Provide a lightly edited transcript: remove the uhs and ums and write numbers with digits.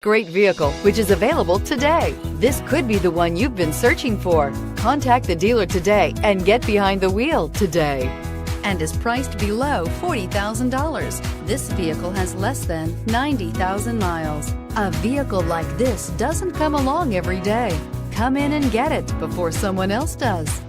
Great vehicle, which is available today. This could be the one you've been searching for. Contact the dealer today and get behind the wheel today. And is priced below $40,000. This vehicle has less than 90,000 miles. A vehicle like this doesn't come along every day. Come in and get it before someone else does.